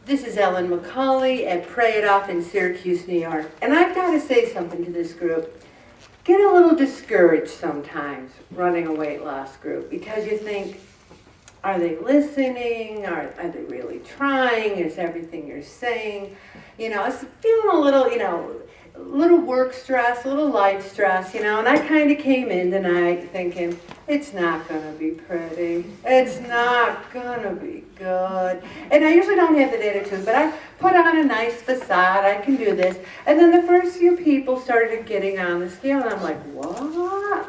This is Ellen McCauley at Pray It Off in Syracuse, New York. And I've got to say something to this group. Get a little discouraged sometimes running a weight loss group because you think, are they listening? Are they really trying? Is everything you're saying? You know, I was feeling a little, a little work stress, a little life stress, and I kind of came in tonight thinking, it's not going to be pretty. It's not going to be good. And I usually don't have that attitude, but I put on a nice facade. I can do this. And then the first few people started getting on the scale, and I'm like, what?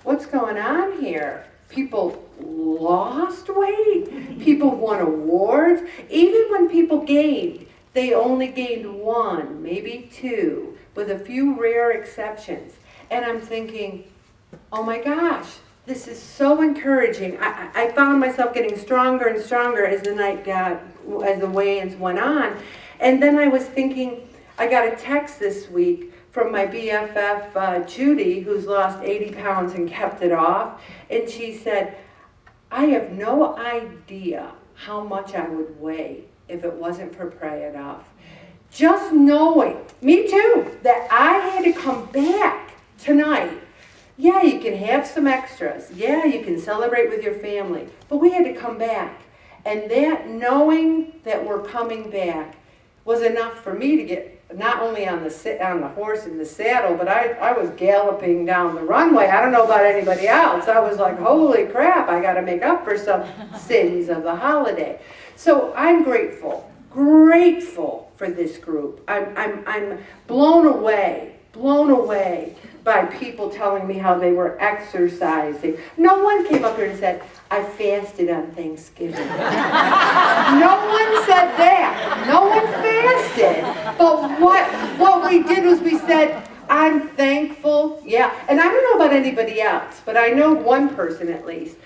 What's going on here? People lost weight. People won awards. Even when people gained, they only gained one, maybe two, with a few rare exceptions. And I'm thinking, oh my gosh, this is so encouraging. I found myself getting stronger and stronger as the weigh-ins went on. And then I was thinking, I got a text this week from my BFF, Judy, who's lost 80 pounds and kept it off. And she said, I have no idea how much I would weigh if it wasn't for Pray It Off. Just knowing, me too, that I had to come back tonight. Yeah, you can have some extras. Yeah, you can celebrate with your family. But we had to come back. And that knowing that we're coming back was enough for me to get not only on the horse in the saddle, but I was galloping down the runway. I don't know about anybody else. I was like, holy crap, I got to make up for some sins of the holiday. So I'm grateful for this group. I'm blown away by people telling me how they were exercising. No one came up here and said, I fasted on Thanksgiving. No one said that. No one fasted. But what we did was we said, I'm thankful. Yeah. And I don't know about anybody else, but I know one person at least.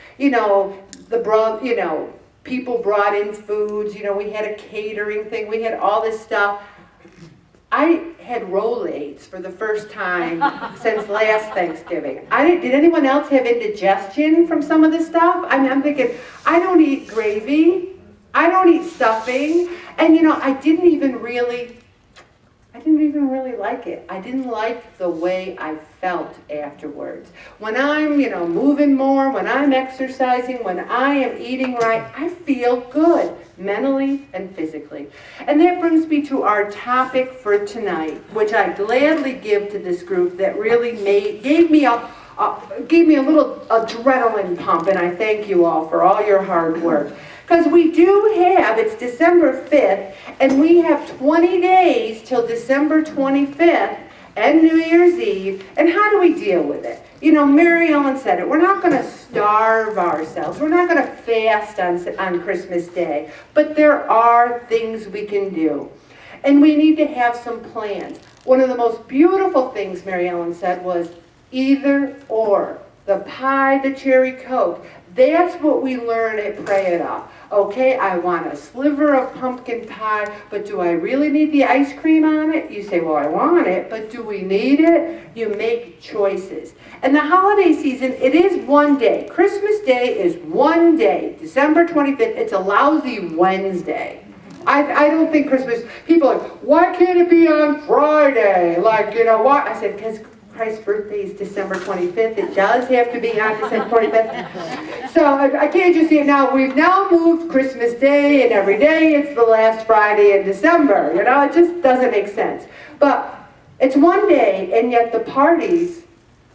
People brought in foods. We had a catering thing. We had all this stuff. I had Rolaids for the first time since last Thanksgiving. Did anyone else have indigestion from some of this stuff? I'm thinking, I don't eat gravy. I don't eat stuffing. And I didn't even really like it. I didn't like the way I felt afterwards. When I'm, moving more, when I'm exercising, when I am eating right, I feel good, mentally and physically. And that brings me to our topic for tonight, which I gladly give to this group that really gave me a little adrenaline pump, and I thank you all for all your hard work. Because it's December 5th, and we have 20 days till December 25th and New Year's Eve. And how do we deal with it? Mary Ellen said it. We're not going to starve ourselves. We're not going to fast on Christmas Day. But there are things we can do. And we need to have some plans. One of the most beautiful things Mary Ellen said was either or. The pie, the cherry Coke. That's what we learn at Pray It Off. Okay, I want a sliver of pumpkin pie, but do I really need the ice cream on it? You say, well, I want it, but do we need it? You make choices. And the holiday season, it is one day. Christmas Day is one day, December 25th. It's a lousy Wednesday. I don't think Christmas, people are like, why can't it be on Friday? Why? I said, because Christ's birthday is December 25th. It does have to be on December 25th. So I can't just say now, we've now moved Christmas Day, and every day it's the last Friday in December. It just doesn't make sense. But it's one day, and yet the parties,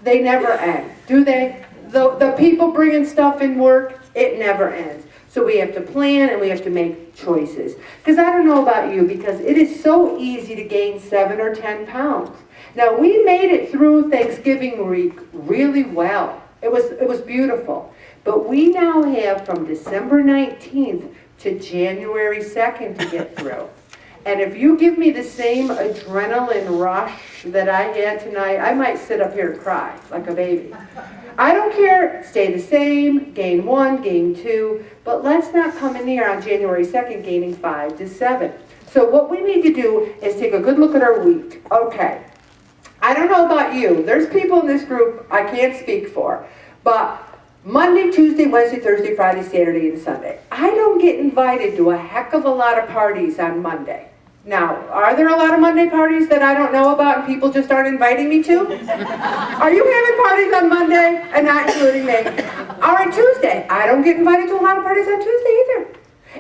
they never end, do they? The people bringing stuff in work, it never ends. So we have to plan and we have to make choices. Because I don't know about you, because it is so easy to gain 7 or 10 pounds. Now, we made it through Thanksgiving week really well. It was beautiful. But we now have from December 19th to January 2nd to get through. And if you give me the same adrenaline rush that I had tonight, I might sit up here and cry like a baby. I don't care, stay the same, gain 1, gain 2, but let's not come in here on January 2nd gaining 5 to 7. So what we need to do is take a good look at our week. Okay, I don't know about you. There's people in this group I can't speak for, but Monday, Tuesday, Wednesday, Thursday, Friday, Saturday, and Sunday. I don't get invited to a heck of a lot of parties on Monday. Now, are there a lot of Monday parties that I don't know about and people just aren't inviting me to? Are you having parties on Monday and not including me? All right, Tuesday. I don't get invited to a lot of parties on Tuesday either.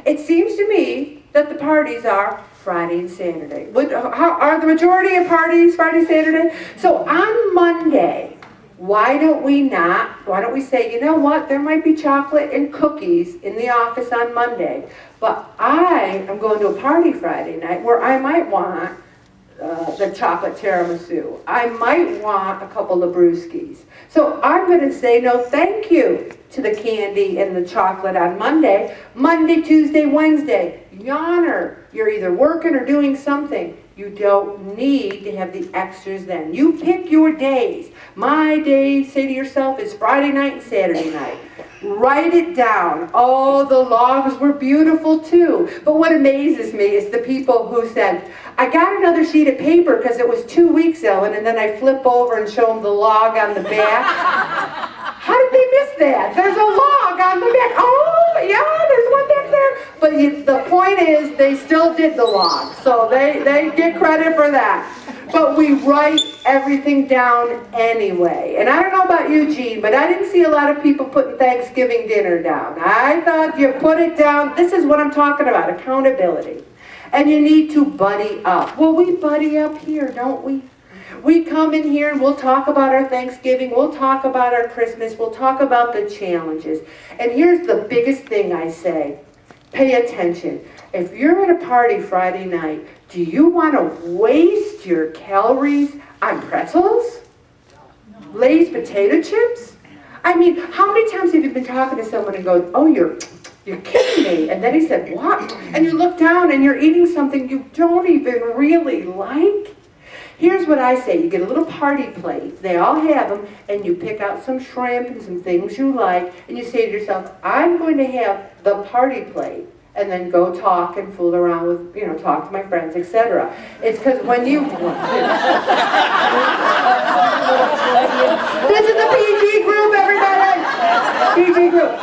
It seems to me that the parties are Friday and Saturday. Are the majority of parties Friday, Saturday? So on Monday, why don't we say, you know what, there might be chocolate and cookies in the office on Monday, but I am going to a party Friday night where I might want the chocolate tiramisu. I might want a couple of brewskis. So I'm going to say no thank you to the candy and the chocolate on Monday. Monday, Tuesday, Wednesday, yawner. You're either working or doing something. You don't need to have the extras then. You pick your days. My day, say to yourself, is Friday night and Saturday night. Write it down. Oh, the logs were beautiful too. But what amazes me is the people who said, I got another sheet of paper because it was 2 weeks, Ellen, and then I flip over and show them the log on the back. How did they miss that? There's a log on the back. Oh, yeah, there's one back there. But the point is, they still did the log. So they get credit for that. But we write everything down anyway. And I don't know about you, Gene, but I didn't see a lot of people putting Thanksgiving dinner down. I thought you put it down. This is what I'm talking about, accountability. And you need to buddy up. Well, we buddy up here, don't we? We come in here and we'll talk about our Thanksgiving, we'll talk about our Christmas, we'll talk about the challenges. And here's the biggest thing I say. Pay attention. If you're at a party Friday night, do you want to waste your calories on pretzels? Lay's potato chips? I mean, how many times have you been talking to someone and go, oh, you're kidding me? And then he said, what? And you look down and you're eating something you don't even really like? Here's what I say. You get a little party plate. They all have them. And you pick out some shrimp and some things you like. And you say to yourself, I'm going to have the party plate. And then go talk and fool around with, talk to my friends, etc. It's because when you... This is a PG group, everybody! PG group.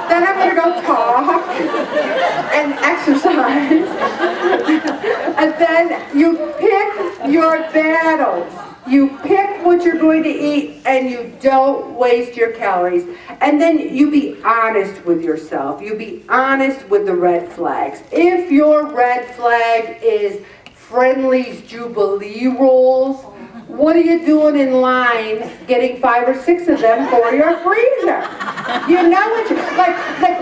Then I'm going to go talk and exercise. And then you pick your battles. You pick what you're going to eat and you don't waste your calories. And then you be honest with yourself. You be honest with the red flags. If your red flag is Friendly's Jubilee rolls, what are you doing in line getting 5 or 6 of them for your freezer? You know what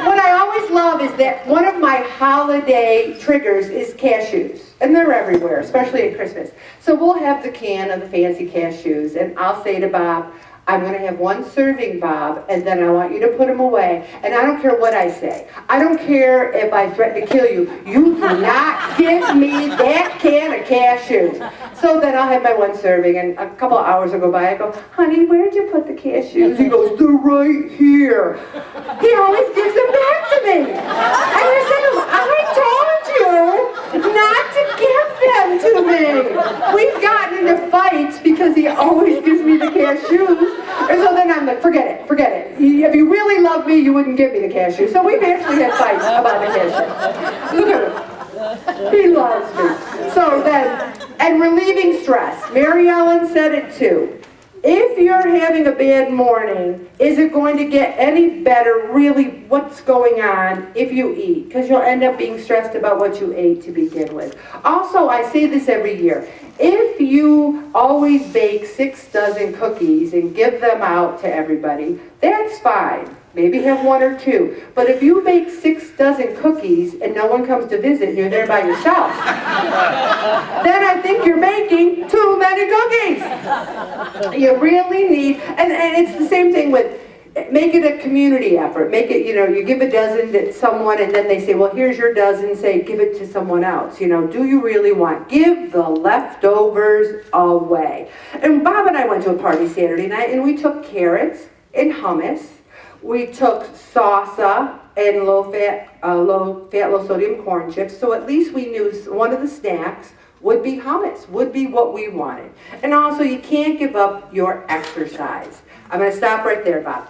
what I always love is that one of my holiday triggers is cashews. And they're everywhere, especially at Christmas. So we'll have the can of the fancy cashews, and I'll say to Bob, I'm going to have 1 serving, Bob, and then I want you to put them away. And I don't care what I say. I don't care if I threaten to kill you. You do not give me that can of cashews. So then I'll have my 1 serving, and a couple of hours will go by. I go, honey, where'd you put the cashews? He goes, they're right here. He always gives them back to me. And I said to him, I told you not to give them to me. We've gotten into fights because he always gives me the cashews. And so then I'm like, forget it. If you really loved me, you wouldn't give me the cashews. So we've actually had fights about the cashews. Look at him. He loves me. So then, and relieving stress. Mary Ellen said it too. If you're having a bad morning, is it going to get any better, really, what's going on if you eat? Because you'll end up being stressed about what you ate to begin with. Also, I say this every year. If you always bake 6 dozen cookies and give them out to everybody, that's fine. Maybe have 1 or 2. But if you bake 6 dozen cookies and no one comes to visit and you're there by yourself, then I think you're making too many cookies. You really need, and it's the same thing with, make it a community effort. Make it, you give a dozen to someone and then they say, well, here's your dozen, say, give it to someone else. Do you really want? Give the leftovers away. And Bob and I went to a party Saturday night and we took carrots and hummus. We took salsa and low fat, low sodium corn chips. So at least we knew one of the snacks would be hummus, would be what we wanted. And also, you can't give up your exercise. I'm going to stop right there, Bob.